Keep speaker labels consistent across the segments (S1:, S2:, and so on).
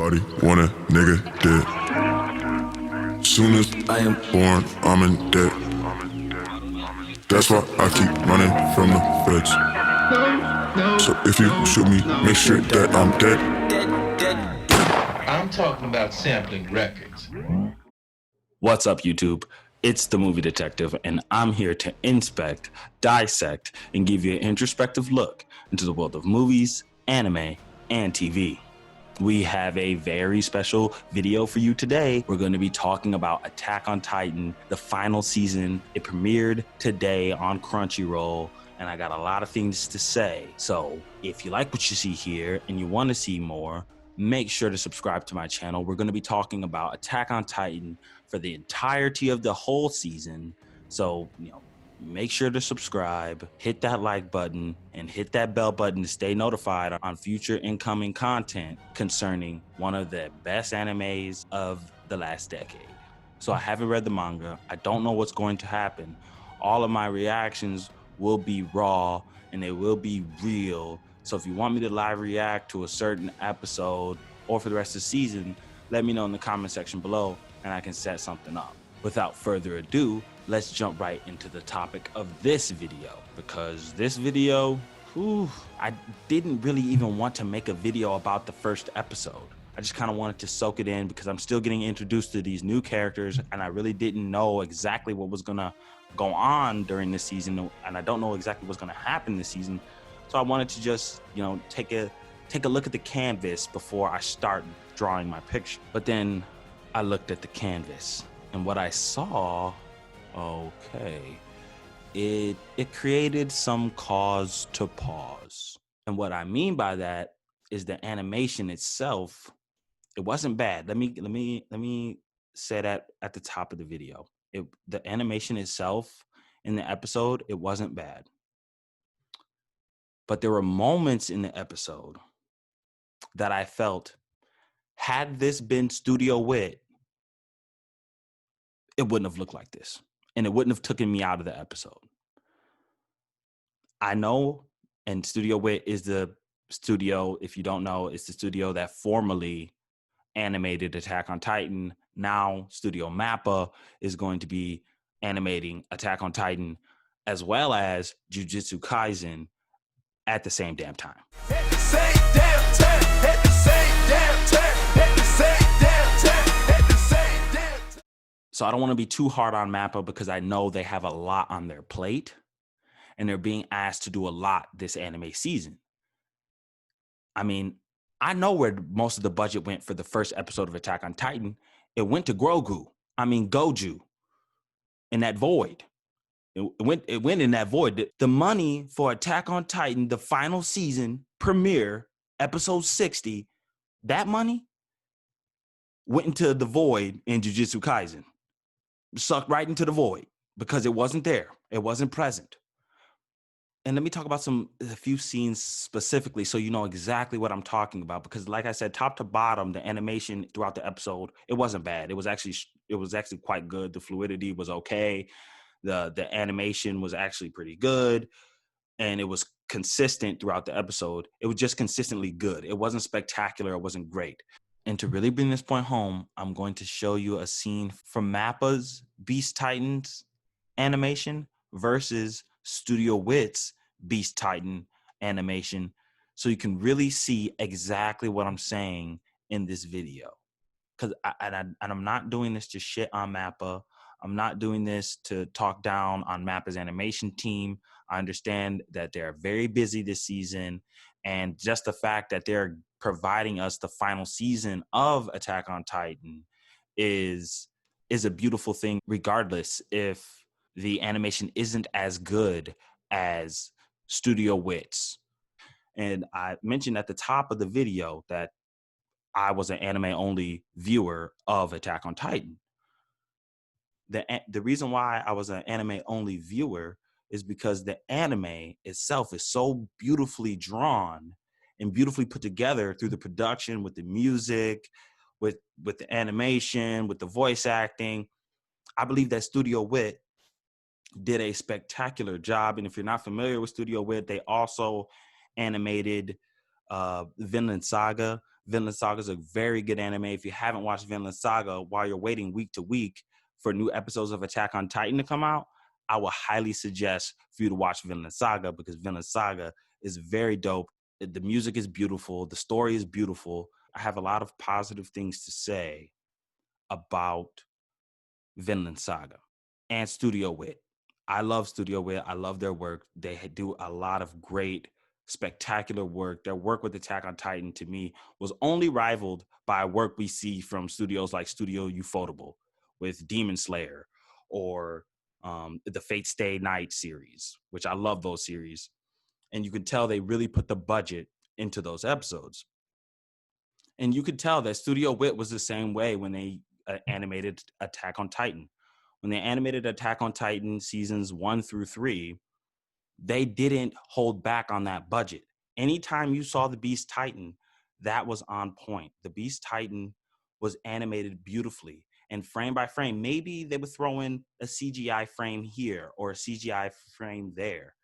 S1: Everybody want a nigga dead. Soon as I am born, I'm in debt. That's why I keep running from the feds. So if you shoot me, make sure that I'm dead.
S2: I'm talking about sampling records.
S3: What's up, YouTube? It's the Movie Detective, and I'm here to inspect, dissect, and give you an introspective look into the world of movies, anime, and TV. We have a very special video for you today. We're going to be talking about Attack on Titan, the final season. It premiered today on Crunchyroll, and I got a lot of things to say. So if you like what you see here and you want to see more, make sure to subscribe to my channel. We're going to be talking about Attack on Titan for the entirety of the whole season. So, make sure to subscribe, hit that like button, and hit that bell button to stay notified on future incoming content concerning one of the best animes of the last decade. So I haven't read the manga. I don't know what's going to happen. All of my reactions will be raw and they will be real. So if you want me to live react to a certain episode or for the rest of the season, let me know in the comment section below and I can set something up. Without further ado, let's jump right into the topic of this video, because this video, I didn't really even want to make a video about the first episode. I just kind of wanted to soak it in because I'm still getting introduced to these new characters and I really didn't know exactly what was gonna go on during this season, and I don't know exactly what's gonna happen this season. So I wanted to just, take a look at the canvas before I start drawing my picture. But then I looked at the canvas and what I saw, it created some cause to pause. And what I mean by that is the animation itself, it wasn't bad. Let me say that at the top of the video. The animation itself in the episode, it wasn't bad. But there were moments in the episode that I felt, had this been Studio Wit, it wouldn't have looked like this. And it wouldn't have taken me out of the episode. I know, and Studio Wit is the studio, if you don't know, it's the studio that formerly animated Attack on Titan. Now Studio Mappa is going to be animating Attack on Titan as well as Jujutsu Kaisen at the same damn time. At the same damn time, at the same damn time, at the same damn time, at the same damn time. So I don't want to be too hard on Mappa because I know they have a lot on their plate and they're being asked to do a lot this anime season. I mean, I know where most of the budget went for the first episode of Attack on Titan. It went to Goju, in that void. It went in that void. The money for Attack on Titan, the final season premiere, episode 60, that money went into the void in Jujutsu Kaisen. Sucked right into the void because it wasn't there. It wasn't present. And let me talk about a few scenes specifically so you know exactly what I'm talking about. Because like I said, top to bottom, the animation throughout the episode, it wasn't bad. It was actually quite good. The fluidity was okay. The animation was actually pretty good. And it was consistent throughout the episode. It was just consistently good. It wasn't spectacular. It wasn't great. And to really bring this point home, I'm going to show you a scene from Mappa's Beast Titans animation versus Studio Wit's Beast Titan animation, so you can really see exactly what I'm saying in this video. Because I'm not doing this to shit on Mappa. I'm not doing this to talk down on Mappa's animation team. I understand that they're very busy this season, and just the fact that they're providing us the final season of Attack on Titan is a beautiful thing, regardless if the animation isn't as good as Studio Wit's. And I mentioned at the top of the video that I was an anime-only viewer of Attack on Titan. The reason why I was an anime-only viewer is because the anime itself is so beautifully drawn and beautifully put together through the production, with the music, with the animation, with the voice acting. I believe that Studio Wit did a spectacular job. And if you're not familiar with Studio Wit, they also animated Vinland Saga. Vinland Saga is a very good anime. If you haven't watched Vinland Saga while you're waiting week to week for new episodes of Attack on Titan to come out, I will highly suggest for you to watch Vinland Saga, because Vinland Saga is very dope. The music is beautiful. The story is beautiful. I have a lot of positive things to say about Vinland Saga and Studio Wit. I love Studio Wit. I love their work. They do a lot of great, spectacular work. Their work with Attack on Titan, to me, was only rivaled by work we see from studios like Studio Ufotable with Demon Slayer, or the Fate Stay Night series, which I love those series. And you can tell they really put the budget into those episodes. And you could tell that Studio Wit was the same way when they animated Attack on Titan. When they animated Attack on Titan seasons 1 through 3, they didn't hold back on that budget. Anytime you saw the Beast Titan, that was on point. The Beast Titan was animated beautifully. And frame by frame, maybe they would throw in a CGI frame here or a CGI frame there.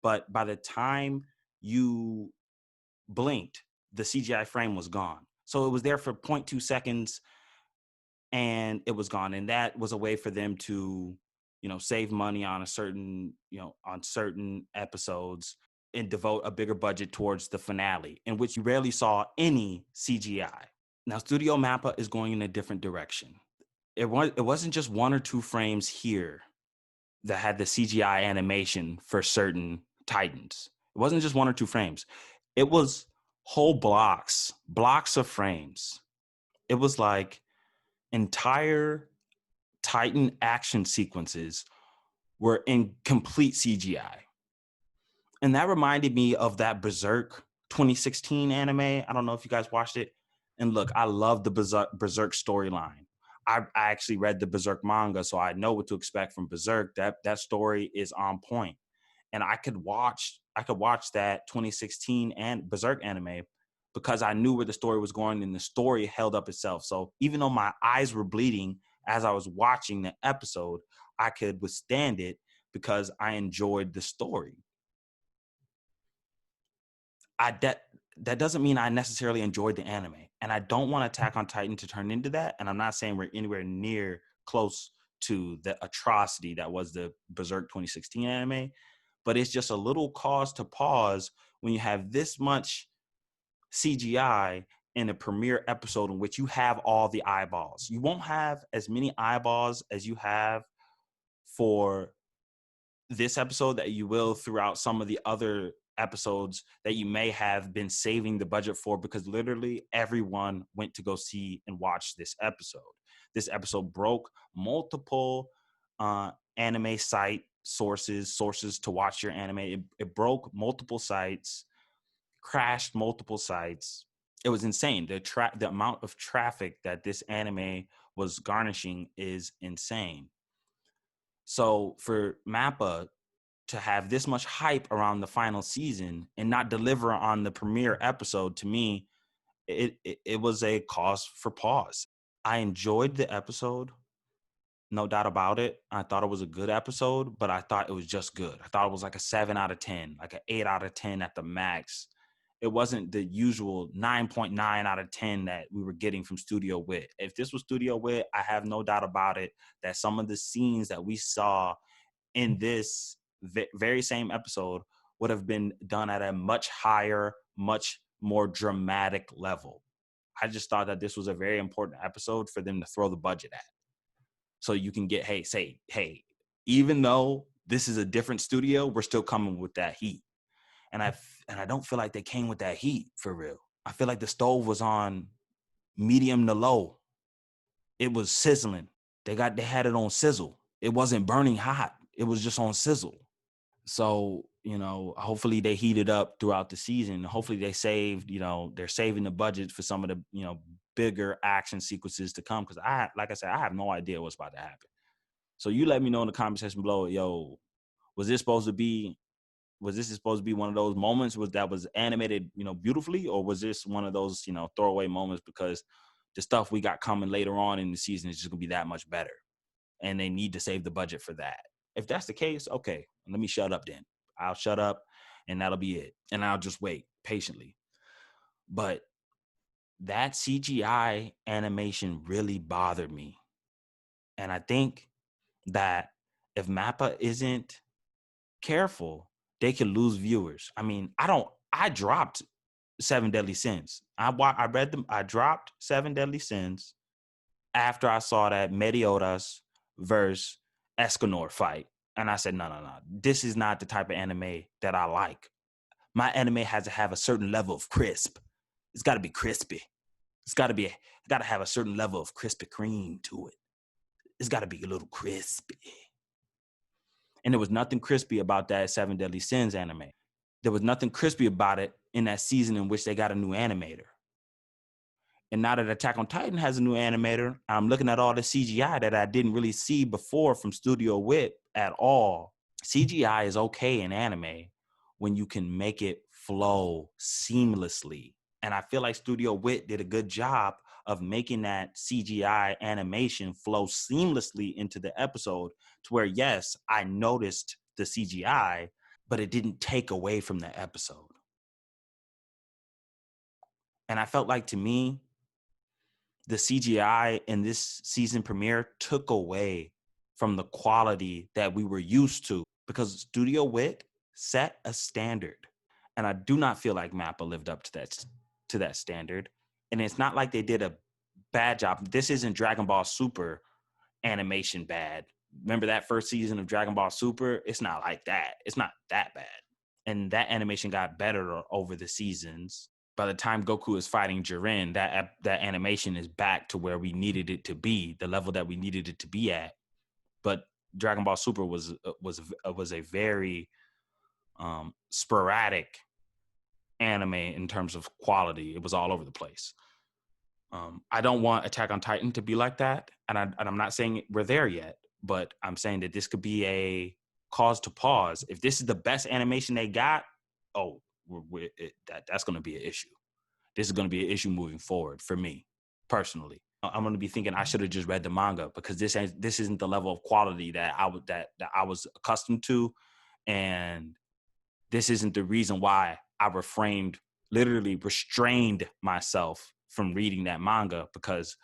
S3: But by the time you blinked, the CGI frame was gone. So it was there for 0.2 seconds and it was gone. And that was a way for them to, save money on certain episodes and devote a bigger budget towards the finale, in which you rarely saw any CGI. Now, Studio Mappa is going in a different direction. It wasn't just 1 or 2 frames here that had the CGI animation for certain Titans. It wasn't just 1 or 2 frames. It was whole blocks of frames. It was like entire Titan action sequences were in complete CGI. And that reminded me of that Berserk 2016 anime. I don't know if you guys watched it. And look, I love the Berserk storyline. I actually read the Berserk manga, so I know what to expect from Berserk. That story is on point. And I could watch that 2016 and Berserk anime because I knew where the story was going, and the story held up itself. So even though my eyes were bleeding as I was watching the episode, I could withstand it because I enjoyed the story. That doesn't mean I necessarily enjoyed the anime. And I don't want Attack on Titan to turn into that. And I'm not saying we're anywhere near close to the atrocity that was the Berserk 2016 anime. But it's just a little cause to pause when you have this much CGI in a premiere episode in which you have all the eyeballs. You won't have as many eyeballs as you have for this episode that you will throughout some of the other episodes that you may have been saving the budget for, because literally everyone went to go see and watch this episode. This episode broke multiple anime site sources to watch your anime. It broke multiple sites, crashed multiple sites. It was insane. The amount of traffic that this anime was garnishing is insane. So for Mappa to have this much hype around the final season and not deliver on the premiere episode, to me, it was a cause for pause. I enjoyed the episode, no doubt about it. I thought it was a good episode, but I thought it was just good. I thought it was like a 7 out of 10, like an 8 out of 10 at the max. It wasn't the usual 9.9 out of 10 that we were getting from Studio Wit. If this was Studio Wit, I have no doubt about it that some of the scenes that we saw in this very same episode would have been done at a much higher, much more dramatic level. I just thought that this was a very important episode for them to throw the budget at. So you can get, hey, even though this is a different studio, we're still coming with that heat. And I don't feel like they came with that heat for real. I feel like the stove was on medium to low. It was sizzling. They had it on sizzle. It wasn't burning hot. It was just on sizzle. So, hopefully they heated up throughout the season. Hopefully they saved, they're saving the budget for some of the, bigger action sequences to come. Because like I said, I have no idea what's about to happen. So you let me know in the comment section below, was this supposed to be one of those moments that was animated, beautifully, or was this one of those, throwaway moments because the stuff we got coming later on in the season is just gonna be that much better, and they need to save the budget for that? If that's the case, okay, let me shut up then. I'll shut up, and that'll be it, and I'll just wait patiently. But that CGI animation really bothered me. And I think that if Mappa isn't careful, they could lose viewers. I mean, I dropped Seven Deadly Sins. I read them. I dropped Seven Deadly Sins after I saw that ᗪETEtatIbée versus Escanor fight. And I said, no. This is not the type of anime that I like. My anime has to have a certain level of crisp. It's got to be crispy. It's got to have a certain level of Krispy Kreme to it. It's got to be a little crispy. And there was nothing crispy about that Seven Deadly Sins anime. There was nothing crispy about it in that season in which they got a new animator. And now that Attack on Titan has a new animator, I'm looking at all the CGI that I didn't really see before from Studio Wit at all. CGI is okay in anime when you can make it flow seamlessly. And I feel like Studio Wit did a good job of making that CGI animation flow seamlessly into the episode to where, yes, I noticed the CGI, but it didn't take away from the episode. And I felt like, to me, the CGI in this season premiere took away from the quality that we were used to, because Studio Wit set a standard. And I do not feel like Mappa lived up to that standard. And it's not like they did a bad job. This isn't Dragon Ball Super animation bad. Remember that first season of Dragon Ball Super? It's not like that. It's not that bad. And that animation got better over the seasons. By the time Goku is fighting Jiren, that animation is back to where we needed it to be, the level that we needed it to be at. But Dragon Ball Super was a very sporadic anime in terms of quality. It was all over the place. I don't want Attack on Titan to be like that, and I'm not saying we're there yet, but I'm saying that this could be a cause to pause. If this is the best animation they got, that's going to be an issue. This is going to be an issue moving forward for me personally. I'm going to be thinking I should have just read the manga, because this isn't the level of quality that I was accustomed to, and this isn't the reason why I restrained myself from reading that manga, because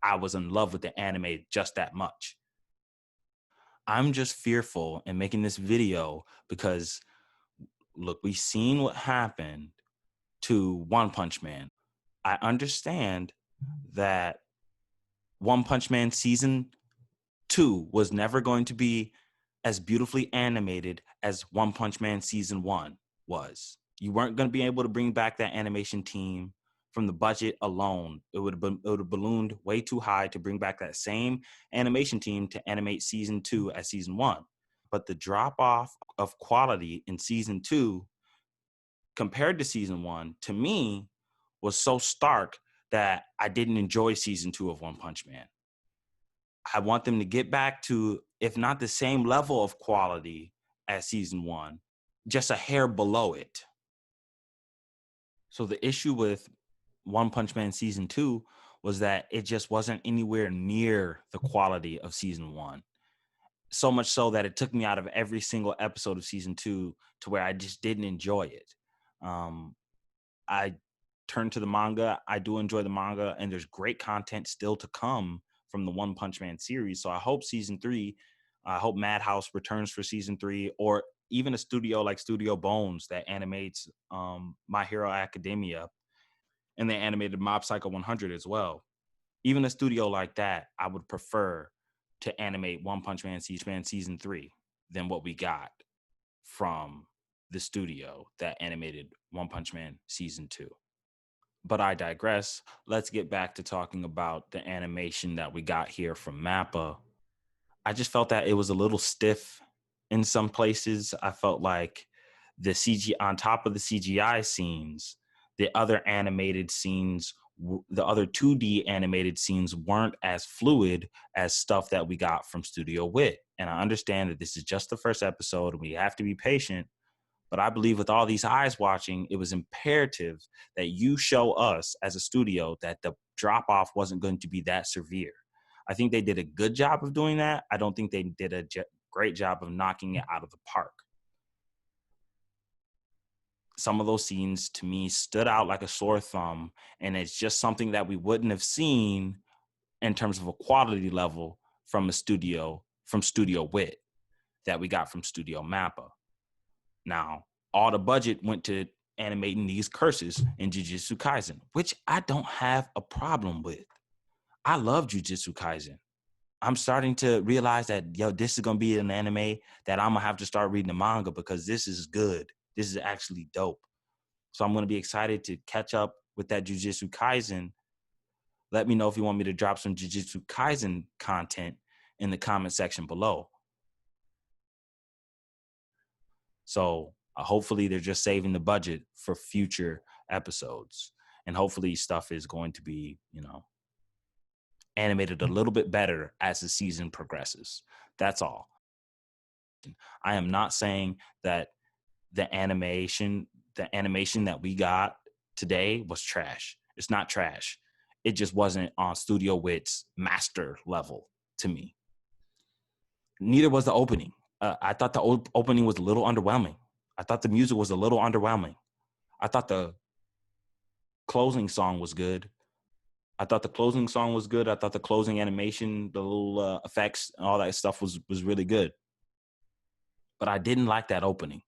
S3: I was in love with the anime just that much. I'm just fearful in making this video because, look, we've seen what happened to One Punch Man. I understand that One Punch Man season 2 was never going to be as beautifully animated as One Punch Man season 1 was. You weren't going to be able to bring back that animation team. From the budget alone, it would have ballooned way too high to bring back that same animation team to animate season 2 as season 1. But the drop off of quality in season 2 compared to season 1, to me, was so stark that I didn't enjoy season 2 of One Punch Man. I want them to get back to, if not the same level of quality as season 1, just a hair below it. So the issue with One Punch Man season 2 was that it just wasn't anywhere near the quality of season 1. So much so that it took me out of every single episode of season 2 to where I just didn't enjoy it. I turned to the manga. I do enjoy the manga, and there's great content still to come from the One Punch Man series. So I hope season 3, I hope Madhouse returns for season 3, or even a studio like Studio Bones that animates My Hero Academia, and they animated Mob Psycho 100 as well. Even a studio like that, I would prefer to animate One Punch Man season 3 than what we got from the studio that animated One Punch Man season 2. But I digress. Let's get back to talking about the animation that we got here from Mappa. I just felt that it was a little stiff in some places. I felt like the CG on top of the CGI scenes, the other animated scenes, the other 2D animated scenes weren't as fluid as stuff that we got from Studio Wit. And I understand that this is just the first episode and we have to be patient. But I believe with all these eyes watching, it was imperative that you show us as a studio that the drop-off wasn't going to be that severe. I think they did a good job of doing that. I don't think they did a great job of knocking it out of the park. some of those scenes to me stood out like a sore thumb, and it's just something that we wouldn't have seen in terms of a quality level from Studio ᗪ that we got from Studio Mappa. Now, all the budget went to animating these curses in Jujutsu Kaisen, which I don't have a problem with. I love Jujutsu Kaisen. I'm starting to realize that, this is going to be an anime that I'm going to have to start reading the manga because this is good. This is actually dope. So I'm going to be excited to catch up with that Jujutsu Kaisen. Let me know if you want me to drop some Jujutsu Kaisen content in the comment section below. So hopefully they're just saving the budget for future episodes. And hopefully stuff is going to be, animated a little bit better as the season progresses. That's all. I am not saying that the animation that we got today was trash. It's not trash. It just wasn't on Studio ᗪ's master level to me. Neither was the opening. I thought the opening was a little underwhelming. I thought the music was a little underwhelming. I thought the closing song was good. I thought the closing animation, the little effects, and all that stuff was really good. But I didn't like that opening.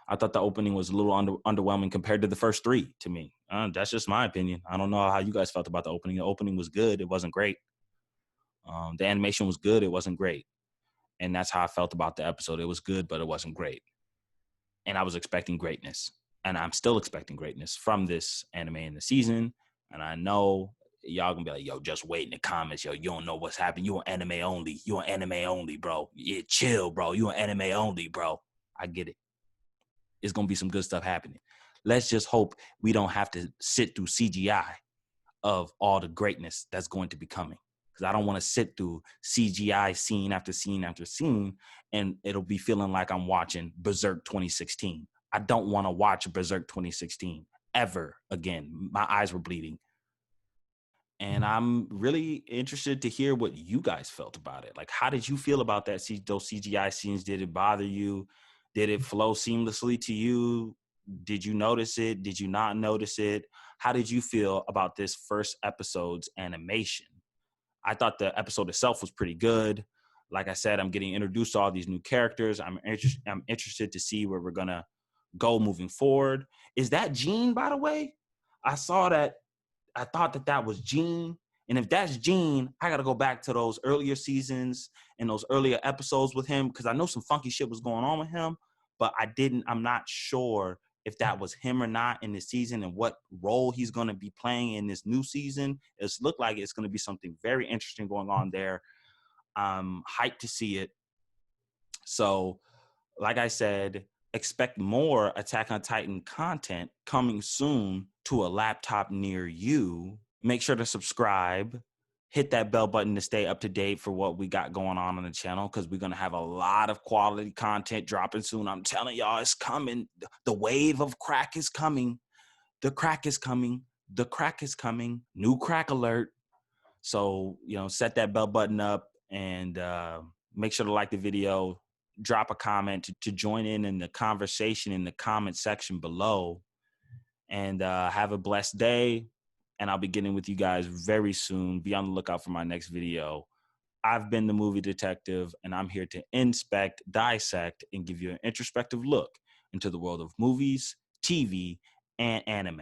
S3: I thought the opening was a little underwhelming compared to the first three to me. That's just my opinion. I don't know how you guys felt about the opening. The opening was good. It wasn't great. The animation was good. It wasn't great. And that's how I felt about the episode. It was good, but it wasn't great. And I was expecting greatness. And I'm still expecting greatness from this anime in the season. And I know y'all gonna be like, just wait in the comments. You don't know what's happening. You on anime only. You on anime only, bro. Yeah, chill, bro. You on anime only, bro. I get it. It's gonna be some good stuff happening. Let's just hope we don't have to sit through CGI of all the greatness that's going to be coming. Because I don't want to sit through CGI scene after scene after scene, and it'll be feeling like I'm watching Berserk 2016. I don't want to watch Berserk 2016 ever again. My eyes were bleeding. And I'm really interested to hear what you guys felt about it. Like, how did you feel about that? Those CGI scenes, did it bother you? Did it flow seamlessly to you? Did you notice it? Did you not notice it? How did you feel about this first episode's animation? I thought the episode itself was pretty good. Like I said, I'm getting introduced to all these new characters. I'm interested to see where we're going to go moving forward. Is that Gene, by the way? I saw that. I thought that was Gene. And if that's Gene, I got to go back to those earlier seasons and those earlier episodes with him, because I know some funky shit was going on with him, but I'm not sure if that was him or not in this season and what role he's going to be playing in this new season. It's looked like it's going to be something very interesting going on there. I'm hyped to see it. So, like I said, expect more Attack on Titan content coming soon to a laptop near you. Make sure to subscribe. Hit that bell button to stay up to date for what we got going on the channel, because we're going to have a lot of quality content dropping soon. I'm telling y'all, it's coming. The wave of crack is coming. The crack is coming. The crack is coming. New crack alert. So, set that bell button up and make sure to like the video. Drop a comment to join in the conversation in the comment section below. And have a blessed day. And I'll be getting with you guys very soon. Be on the lookout for my next video. I've been the Movie Detective, and I'm here to inspect, dissect, and give you an introspective look into the world of movies, TV, and anime.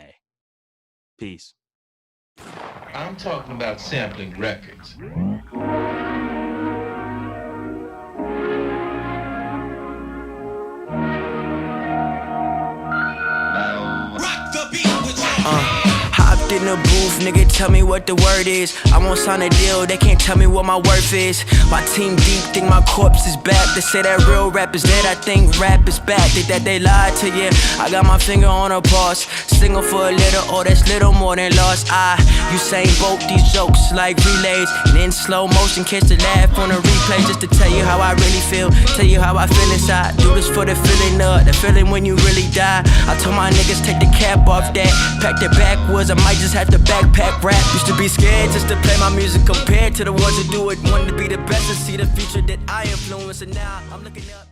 S3: Peace.
S2: I'm talking about sampling records.
S4: Hopped in the booth, nigga, tell me what the word is. I won't sign a deal, they can't tell me what my worth is. My team deep, think my corpse is back. They say that real rap is dead, I think rap is back. Think that they lied to you, I got my finger on a pulse. Single for a little, oh that's little more than lost. Usain Bolt these jokes like relays, and in slow motion catch the laugh on the replay. Just to tell you how I really feel, tell you how I feel inside. Do this for the feeling the feeling when you really die. I told my niggas take the cap off that, pack the backwards, I might just have to backpack rap. Used to be scared just to play my music compared to the ones who do it. Wanted to be the best and see the future that I influence, and now I'm looking up.